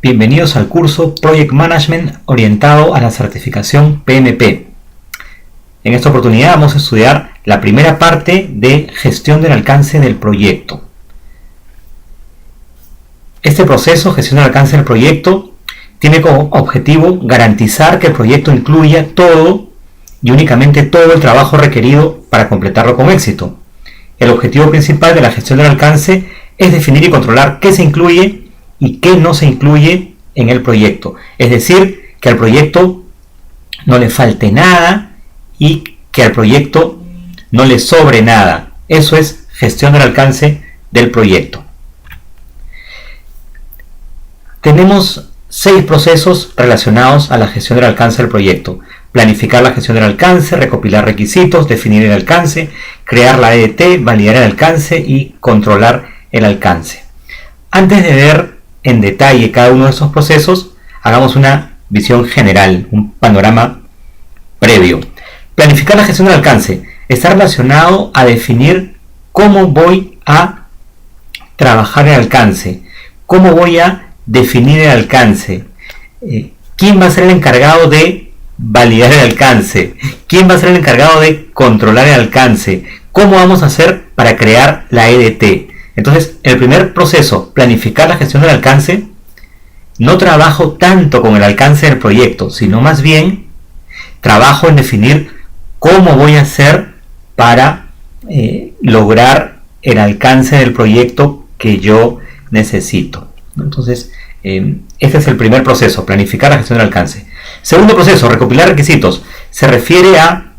Bienvenidos al curso Project Management orientado a la certificación PMP. En esta oportunidad vamos a estudiar la primera parte de gestión del alcance del proyecto. Este proceso, gestión del alcance del proyecto, tiene como objetivo garantizar que el proyecto incluya todo y únicamente todo el trabajo requerido para completarlo con éxito. El objetivo principal de la gestión del alcance es definir y controlar qué se incluye y qué no se incluye en el proyecto. Es decir, que al proyecto no le falte nada y que al proyecto no le sobre nada. Eso es gestión del alcance del proyecto. Tenemos 6 procesos relacionados a la gestión del alcance del proyecto. Planificar la gestión del alcance, recopilar requisitos, definir el alcance, crear la EDT, validar el alcance y controlar el alcance. Antes de ver en detalle cada uno de estos procesos, hagamos una visión general, un panorama previo. Planificar la gestión del alcance está relacionado a definir cómo voy a trabajar el alcance, cómo voy a definir el alcance, quién va a ser el encargado de validar el alcance, quién va a ser el encargado de controlar el alcance, cómo vamos a hacer para crear la EDT. Entonces, el primer proceso, planificar la gestión del alcance, no trabajo tanto con el alcance del proyecto, sino más bien trabajo en definir cómo voy a hacer para lograr el alcance del proyecto que yo necesito. Entonces, este es el primer proceso, planificar la gestión del alcance. Segundo proceso, recopilar requisitos. Se refiere a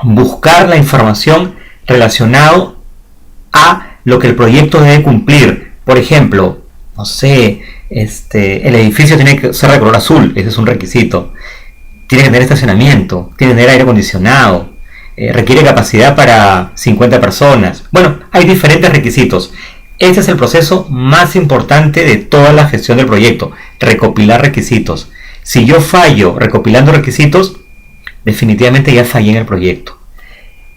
buscar la información relacionada a lo que el proyecto debe cumplir. Por ejemplo, no sé, el edificio tiene que ser de color azul, ese es un requisito. Tiene que tener estacionamiento, tiene que tener aire acondicionado, requiere capacidad para 50 personas. Bueno, hay diferentes requisitos. Este es el proceso más importante de toda la gestión del proyecto, recopilar requisitos. Si yo fallo recopilando requisitos, definitivamente ya fallé en el proyecto.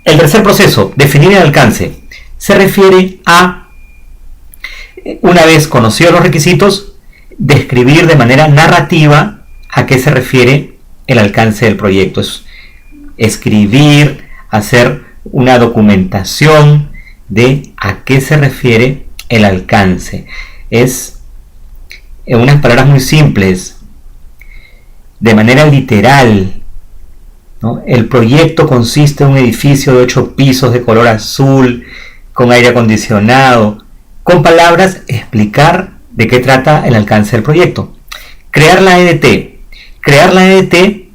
El tercer proceso, definir el alcance, se refiere a, una vez conocidos los requisitos, describir de manera narrativa a qué se refiere el alcance del proyecto. Es escribir, hacer una documentación de a qué se refiere el alcance. Es, en unas palabras muy simples, de manera literal, ¿no? El proyecto consiste en un edificio de 8 pisos de color azul, con aire acondicionado. Con palabras, explicar de qué trata el alcance del proyecto. Crear la EDT. Crear la EDT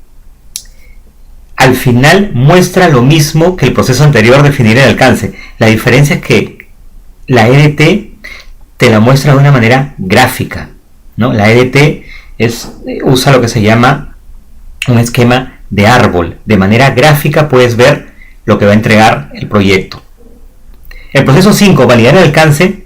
al final muestra lo mismo que el proceso anterior, definir el alcance. La diferencia es que la EDT te la muestra de una manera gráfica, ¿no? La EDT usa lo que se llama un esquema de árbol. De manera gráfica puedes ver lo que va a entregar el proyecto. El proceso 5, validar el alcance,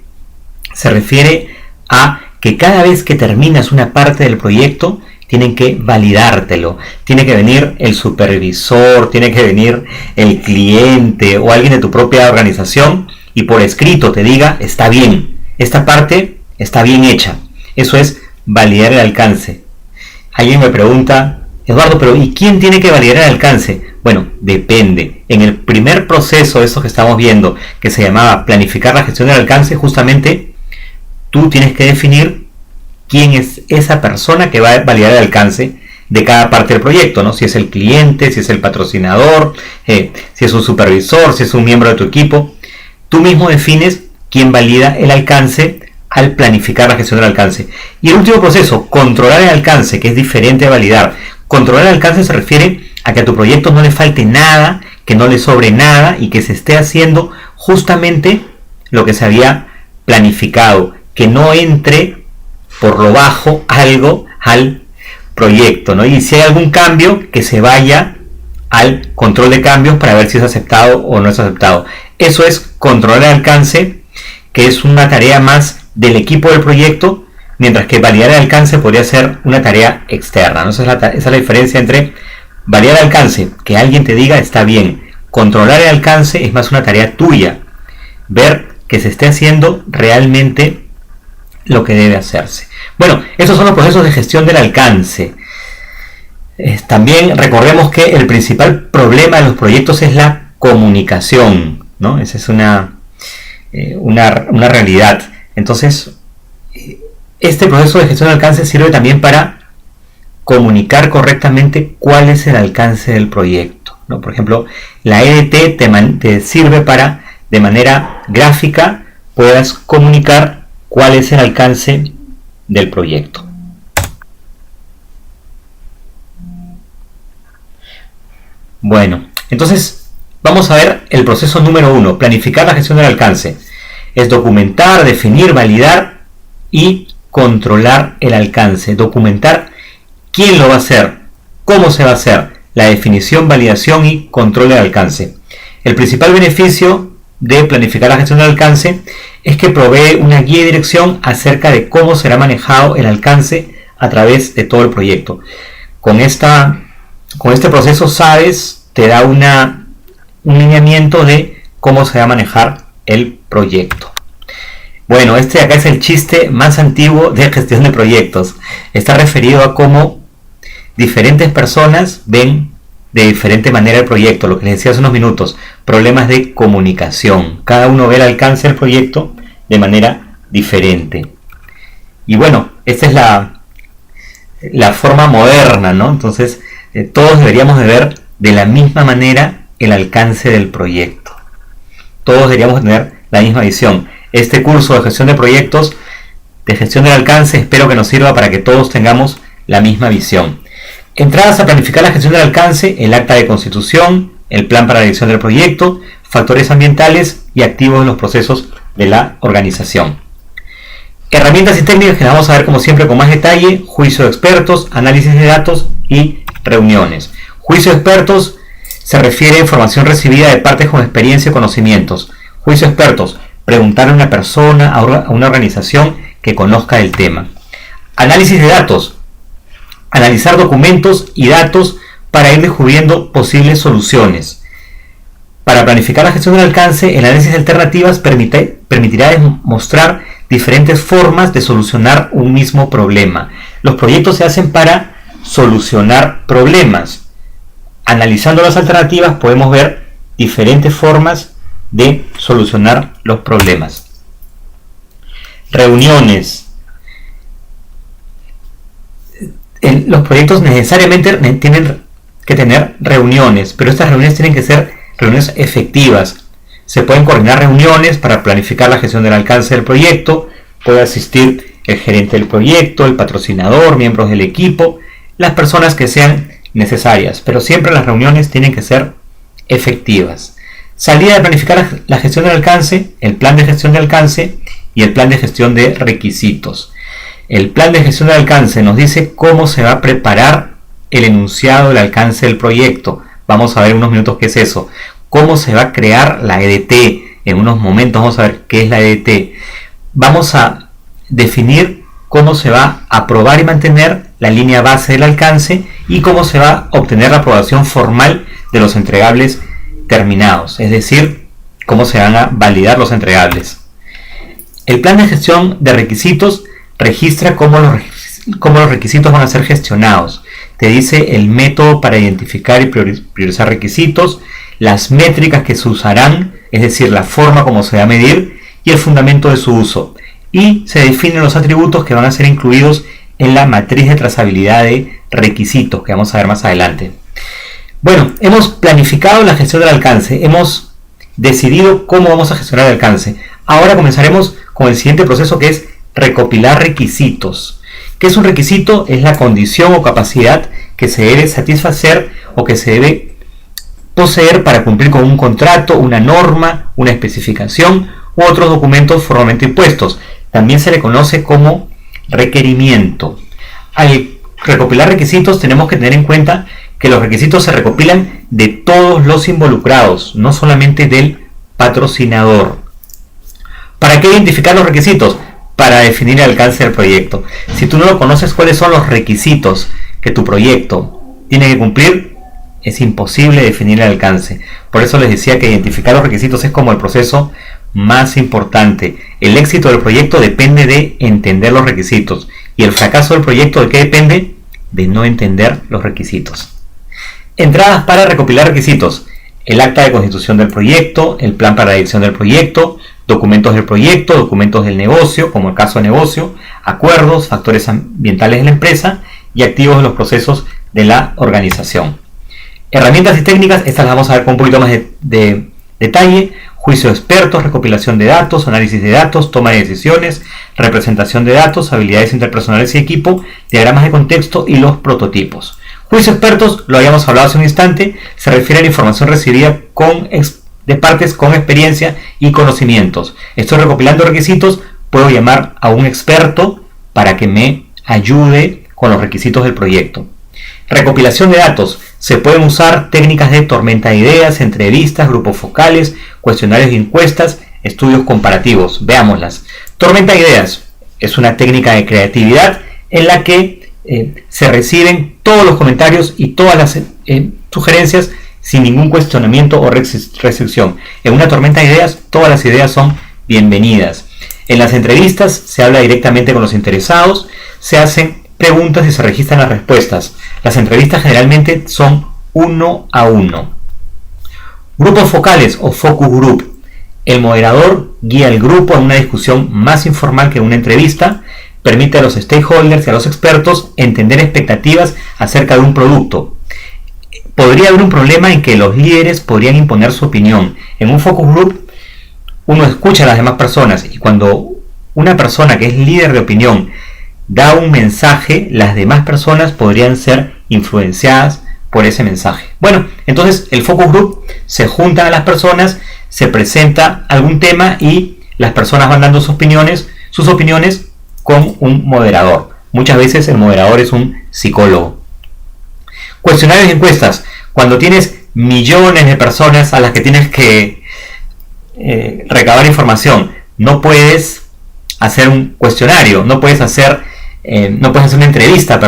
se refiere a que cada vez que terminas una parte del proyecto, tienen que validártelo. Tiene que venir el supervisor, tiene que venir el cliente o alguien de tu propia organización y por escrito te diga, está bien, esta parte está bien hecha. Eso es validar el alcance. Alguien me pregunta, Eduardo, pero ¿y quién tiene que validar el alcance? Bueno, depende. En el primer proceso, esto que estamos viendo, que se llamaba planificar la gestión del alcance, justamente tú tienes que definir quién es esa persona que va a validar el alcance de cada parte del proyecto, ¿no? Si es el cliente, si es el patrocinador, si es un supervisor, si es un miembro de tu equipo. Tú mismo defines quién valida el alcance al planificar la gestión del alcance. Y el último proceso, controlar el alcance, que es diferente a validar. Controlar el alcance se refiere a que a tu proyecto no le falte nada, que no le sobre nada y que se esté haciendo justamente lo que se había planificado, que no entre por lo bajo algo al proyecto, ¿no? Y si hay algún cambio, que se vaya al control de cambios para ver si es aceptado o no es aceptado. Eso es controlar el alcance, que es una tarea más del equipo del proyecto, mientras que validar el alcance podría ser una tarea externa, ¿no? Esa es la diferencia entre validar el alcance, que alguien te diga está bien. Controlar el alcance es más una tarea tuya. Ver que se esté haciendo realmente lo que debe hacerse. Bueno, estos son los procesos de gestión del alcance. También recordemos que el principal problema de los proyectos es la comunicación, ¿no? Esa es una realidad. Entonces, este proceso de gestión del alcance sirve también para comunicar correctamente cuál es el alcance del proyecto, ¿no? Por ejemplo, la EDT te sirve para, de manera gráfica, puedas comunicar cuál es el alcance del proyecto. Bueno, entonces vamos a ver el proceso número 1, planificar la gestión del alcance. Es documentar, definir, validar y controlar el alcance. Documentar quién lo va a hacer, cómo se va a hacer, la definición, validación y control del alcance. El principal beneficio de planificar la gestión del alcance es que provee una guía y dirección acerca de cómo será manejado el alcance a través de todo el proyecto. Con este proceso te da un lineamiento de cómo se va a manejar el proyecto. Bueno, este de acá es el chiste más antiguo de gestión de proyectos. Está referido a cómo diferentes personas ven de diferente manera el proyecto, lo que les decía hace unos minutos, problemas de comunicación. Cada uno ve el alcance del proyecto de manera diferente. Y bueno, esta es la forma moderna, ¿no? Entonces, todos deberíamos de ver de la misma manera el alcance del proyecto. Todos deberíamos tener la misma visión. Este curso de gestión de proyectos, de gestión del alcance, espero que nos sirva para que todos tengamos la misma visión. Entradas a planificar la gestión del alcance, el acta de constitución, el plan para la dirección del proyecto, factores ambientales y activos en los procesos de la organización. Herramientas y técnicas que las vamos a ver como siempre con más detalle: juicio de expertos, análisis de datos y reuniones. Juicio de expertos se refiere a información recibida de partes con experiencia y conocimientos. Juicio de expertos, preguntar a una persona, a una organización que conozca el tema. Análisis de datos, analizar documentos y datos para ir descubriendo posibles soluciones. Para planificar la gestión del alcance, el análisis de alternativas permitirá mostrar diferentes formas de solucionar un mismo problema. Los proyectos se hacen para solucionar problemas. Analizando las alternativas podemos ver diferentes formas de solucionar los problemas. Reuniones. Los proyectos necesariamente tienen que tener reuniones, pero estas reuniones tienen que ser reuniones efectivas. Se pueden coordinar reuniones para planificar la gestión del alcance del proyecto. Puede asistir el gerente del proyecto, el patrocinador, miembros del equipo, las personas que sean necesarias, pero siempre las reuniones tienen que ser efectivas. Salida de planificar la gestión del alcance, el plan de gestión de alcance y el plan de gestión de requisitos. El plan de gestión de alcance nos dice cómo se va a preparar el enunciado del alcance del proyecto. Vamos a ver en unos minutos qué es eso. Cómo se va a crear la EDT. En unos momentos vamos a ver qué es la EDT. Vamos a definir cómo se va a aprobar y mantener la línea base del alcance y cómo se va a obtener la aprobación formal de los entregables terminados, es decir, cómo se van a validar los entregables. El plan de gestión de requisitos registra cómo los requisitos van a ser gestionados. Te dice el método para identificar y priorizar requisitos, las métricas que se usarán, es decir, la forma como se va a medir y el fundamento de su uso. Y se definen los atributos que van a ser incluidos en la matriz de trazabilidad de requisitos que vamos a ver más adelante. Bueno, hemos planificado la gestión del alcance, hemos decidido cómo vamos a gestionar el alcance. Ahora comenzaremos con el siguiente proceso, que es recopilar requisitos. ¿Qué es un requisito? Es la condición o capacidad que se debe satisfacer o que se debe poseer para cumplir con un contrato, una norma, una especificación u otros documentos formalmente impuestos. También se le conoce como requerimiento. Al recopilar requisitos tenemos que tener en cuenta que los requisitos se recopilan de todos los involucrados, no solamente del patrocinador. ¿Para qué identificar los requisitos? Para definir el alcance del proyecto. Si tú no conoces cuáles son los requisitos que tu proyecto tiene que cumplir, es imposible definir el alcance. Por eso les decía que identificar los requisitos es como el proceso más importante. El éxito del proyecto depende de entender los requisitos. ¿Y el fracaso del proyecto de qué depende? De no entender los requisitos. Entradas para recopilar requisitos. El acta de constitución del proyecto, el plan para la dirección del proyecto, documentos del proyecto, documentos del negocio, como el caso de negocio, acuerdos, factores ambientales de la empresa y activos de los procesos de la organización. Herramientas y técnicas, estas las vamos a ver con un poquito más de detalle. Juicio de expertos, recopilación de datos, análisis de datos, toma de decisiones, representación de datos, habilidades interpersonales y equipo, diagramas de contexto y los prototipos. Juicio de expertos, lo habíamos hablado hace un instante, se refiere a la información recibida de partes con experiencia y conocimientos. Estoy recopilando requisitos, puedo llamar a un experto para que me ayude con los requisitos del proyecto. Recopilación de datos. Se pueden usar técnicas de tormenta de ideas, entrevistas, grupos focales, cuestionarios y encuestas, estudios comparativos. Veámoslas. Tormenta de ideas es una técnica de creatividad en la que se reciben todos los comentarios y todas las sugerencias sin ningún cuestionamiento o restricción. En una tormenta de ideas, todas las ideas son bienvenidas. En las entrevistas se habla directamente con los interesados, se hacen preguntas y se registran las respuestas. Las entrevistas generalmente son 1 a 1. Grupos focales o focus group. El moderador guía al grupo en una discusión más informal que en una entrevista, permite a los stakeholders y a los expertos entender expectativas acerca de un producto. Podría haber un problema en que los líderes podrían imponer su opinión. En un focus group uno escucha a las demás personas y cuando una persona que es líder de opinión da un mensaje, las demás personas podrían ser influenciadas por ese mensaje. Bueno, entonces el focus group se juntan a las personas, se presenta algún tema y las personas van dando sus opiniones con un moderador. Muchas veces el moderador es un psicólogo. Cuestionarios y encuestas. Cuando tienes millones de personas a las que tienes que recabar información, no puedes hacer un cuestionario, no puedes hacer una entrevista,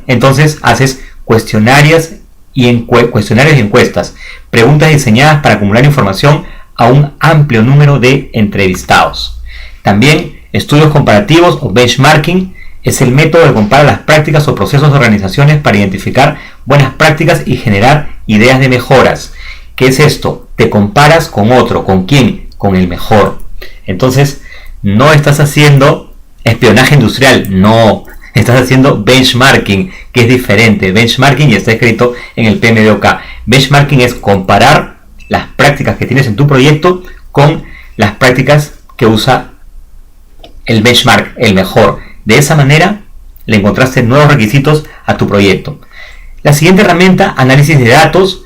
entonces haces cuestionarios y encuestas, preguntas diseñadas para acumular información a un amplio número de entrevistados. También estudios comparativos o benchmarking es el método que compara las prácticas o procesos de organizaciones para identificar buenas prácticas y generar ideas de mejoras. ¿Qué es esto? Te comparas con otro, ¿con quién? Con el mejor. Entonces, no estás haciendo espionaje industrial, no, estás haciendo benchmarking, que es diferente. Benchmarking ya está escrito en el PMBOK. Benchmarking es comparar las prácticas que tienes en tu proyecto con las prácticas que usa el benchmark, el mejor. De esa manera le encontraste nuevos requisitos a tu proyecto. La siguiente herramienta, análisis de datos.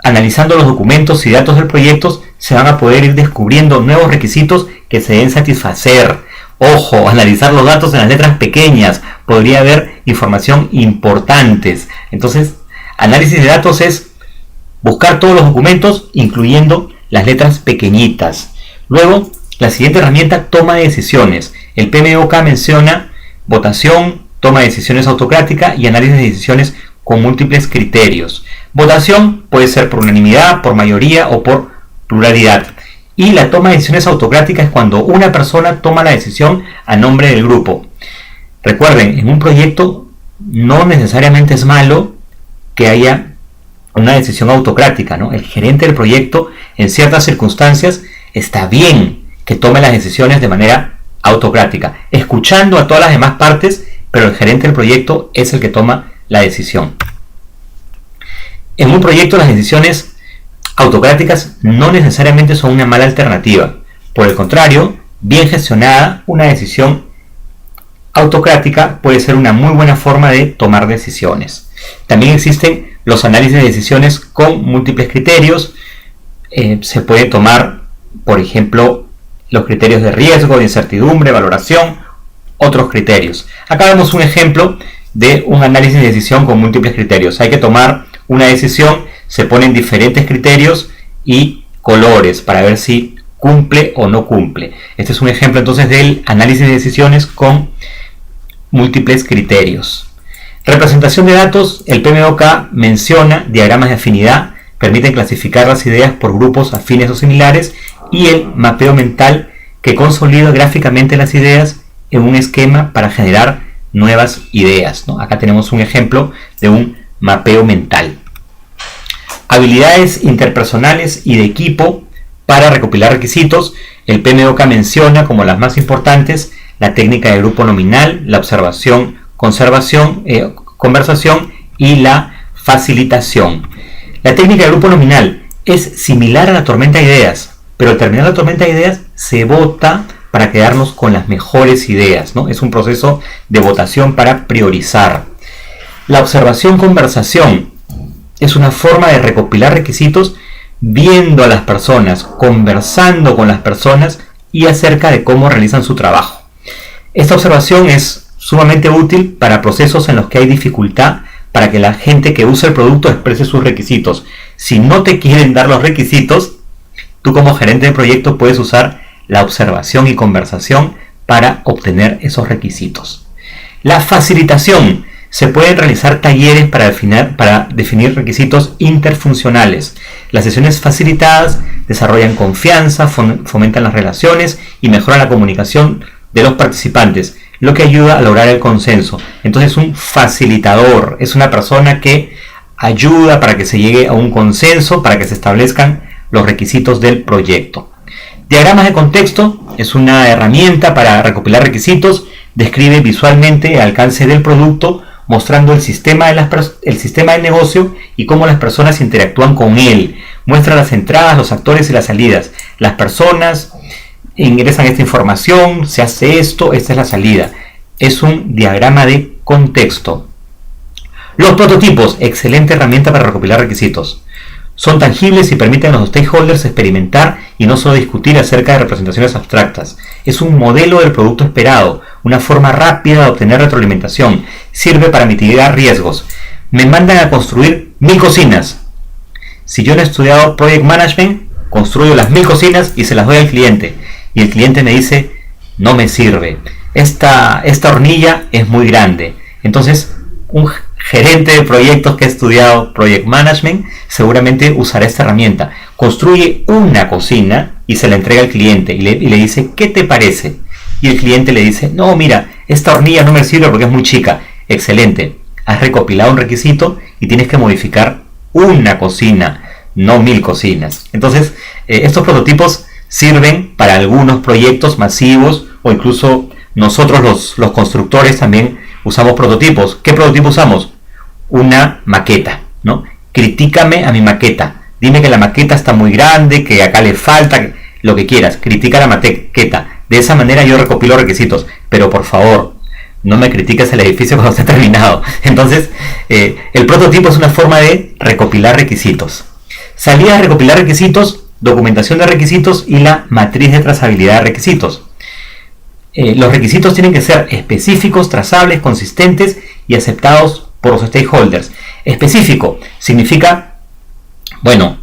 Analizando los documentos y datos del proyecto se van a poder ir descubriendo nuevos requisitos que se deben satisfacer. Ojo, analizar los datos en las letras pequeñas, podría haber información importantes. Entonces, análisis de datos es buscar todos los documentos, incluyendo las letras pequeñitas. Luego, la siguiente herramienta, toma de decisiones. El PMBOK menciona votación, toma de decisiones autocrática y análisis de decisiones con múltiples criterios. Votación puede ser por unanimidad, por mayoría o por pluralidad. Y la toma de decisiones autocrática es cuando una persona toma la decisión a nombre del grupo. Recuerden, en un proyecto no necesariamente es malo que haya una decisión autocrática, ¿no? El gerente del proyecto, en ciertas circunstancias, está bien que tome las decisiones de manera autocrática, escuchando a todas las demás partes, pero el gerente del proyecto es el que toma la decisión. En un proyecto las decisiones autocráticas no necesariamente son una mala alternativa. Por el contrario, bien gestionada, una decisión autocrática puede ser una muy buena forma de tomar decisiones. También existen los análisis de decisiones con múltiples criterios. Se puede tomar, por ejemplo, los criterios de riesgo, de incertidumbre, valoración, otros criterios. Acá vemos un ejemplo de un análisis de decisión con múltiples criterios. Hay que tomar una decisión, se ponen diferentes criterios y colores para ver si cumple o no cumple. Este es un ejemplo entonces del análisis de decisiones con múltiples criterios. Representación de datos. El PMBOK menciona diagramas de afinidad, permiten clasificar las ideas por grupos afines o similares y el mapeo mental, que consolida gráficamente las ideas en un esquema para generar nuevas ideas, ¿no? Acá tenemos un ejemplo de un mapeo mental. Habilidades interpersonales y de equipo para recopilar requisitos. El PMBOK menciona como las más importantes la técnica de grupo nominal, la observación, conversación y la facilitación. La técnica de grupo nominal es similar a la tormenta de ideas, pero al terminar la tormenta de ideas se vota para quedarnos con las mejores ideas, ¿no? Es un proceso de votación para priorizar. La observación-conversación es una forma de recopilar requisitos viendo a las personas, conversando con las personas y acerca de cómo realizan su trabajo. Esta observación es sumamente útil para procesos en los que hay dificultad para que la gente que usa el producto exprese sus requisitos. Si no te quieren dar los requisitos, tú como gerente de proyecto puedes usar la observación y conversación para obtener esos requisitos. La facilitación. Se pueden realizar talleres para definir requisitos interfuncionales. Las sesiones facilitadas desarrollan confianza, fomentan las relaciones y mejoran la comunicación de los participantes, lo que ayuda a lograr el consenso. Entonces, un facilitador es una persona que ayuda para que se llegue a un consenso, para que se establezcan los requisitos del proyecto. Diagramas de contexto es una herramienta para recopilar requisitos. Describe visualmente el alcance del producto, mostrando el sistema del negocio y cómo las personas interactúan con él. Muestra las entradas, los actores y las salidas. Las personas ingresan esta información, se hace esto, esta es la salida. Es un diagrama de contexto. Los prototipos, excelente herramienta para recopilar requisitos. Son tangibles y permiten a los stakeholders experimentar y no solo discutir acerca de representaciones abstractas. Es un modelo del producto esperado, una forma rápida de obtener retroalimentación. Sirve para mitigar riesgos. Me mandan a construir 1000 cocinas. Si yo no he estudiado Project Management, construyo las 1000 cocinas y se las doy al cliente. Y el cliente me dice, no me sirve. Esta hornilla es muy grande. Entonces, un gerente de proyectos que ha estudiado Project Management seguramente usará esta herramienta. Construye una cocina y se la entrega al cliente y le dice, ¿qué te parece? Y el cliente le dice, no, mira, esta hornilla no me sirve porque es muy chica. Excelente, has recopilado un requisito y tienes que modificar una cocina, no 1000 cocinas. Entonces, estos prototipos sirven para algunos proyectos masivos o incluso nosotros los constructores también usamos prototipos. ¿Qué prototipo usamos? Una maqueta, ¿no? Critícame a mi maqueta. Dime que la maqueta está muy grande, que acá le falta, lo que quieras. Critica la maqueta. De esa manera yo recopilo requisitos. Pero por favor, no me critiques el edificio cuando esté terminado. Entonces, el prototipo es una forma de recopilar requisitos. Salida de recopilar requisitos, documentación de requisitos y la matriz de trazabilidad de requisitos. Los requisitos tienen que ser específicos, trazables, consistentes y aceptados por los stakeholders. Específico significa, bueno,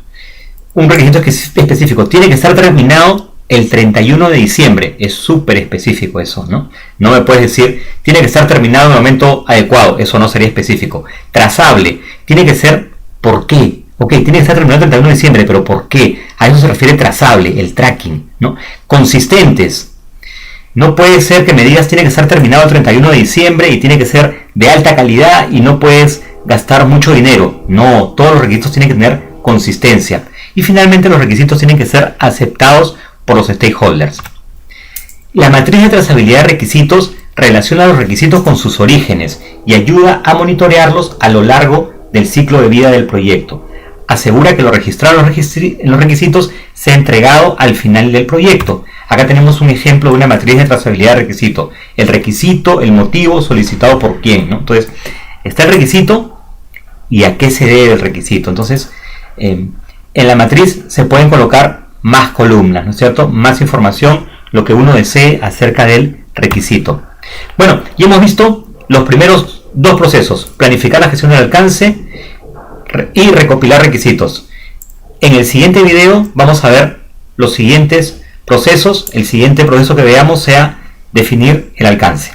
un requisito específico tiene que estar terminado el 31 de diciembre. Es súper específico eso, ¿no? No me puedes decir, tiene que estar terminado en el momento adecuado. Eso no sería específico. Trazable, tiene que ser, ¿por qué? Ok, tiene que estar terminado el 31 de diciembre, pero ¿por qué? A eso se refiere trazable, el tracking, ¿no? Consistentes. No puede ser que me digas tiene que estar terminado el 31 de diciembre y tiene que ser de alta calidad y no puedes gastar mucho dinero. No, todos los requisitos tienen que tener consistencia. Y finalmente los requisitos tienen que ser aceptados por los stakeholders. La matriz de trazabilidad de requisitos relaciona los requisitos con sus orígenes y ayuda a monitorearlos a lo largo del ciclo de vida del proyecto. Asegura que lo registrado en los requisitos sea entregado al final del proyecto. Acá tenemos un ejemplo de una matriz de trazabilidad de requisito. El requisito, el motivo, solicitado por quién, ¿no? Entonces, está el requisito y a qué se debe el requisito. Entonces, en la matriz se pueden colocar más columnas, ¿no es cierto? Más información, lo que uno desee acerca del requisito. Bueno, y hemos visto los primeros dos procesos: planificar la gestión del alcance y recopilar requisitos. En el siguiente video vamos a ver los siguientes procesos. El siguiente proceso que veamos sea definir el alcance.